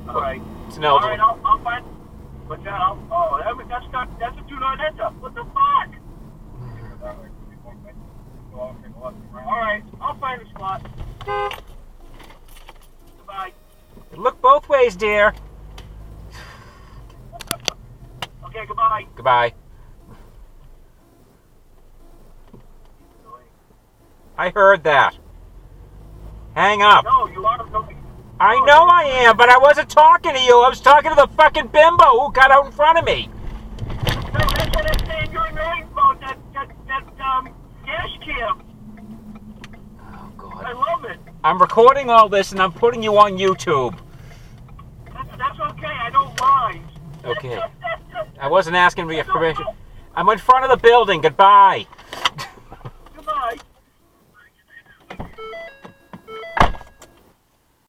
All right. It's an elderly. All right, I'll find. What's that? That's a do not enter. What the fuck? All right, I'll find a spot. Goodbye. Look both ways, dear. Okay, goodbye. Goodbye. I heard that. Hang up. No, you are going. I know I am, but I wasn't talking to you. I was talking to the fucking bimbo who got out in front of me. No, that's what I'm saying. You're annoying about that Dashcam. Oh, God. I love it. I'm recording all this and I'm putting you on YouTube. That's okay. I don't mind. Okay. I wasn't asking for your permission. I'm in front of the building. Goodbye.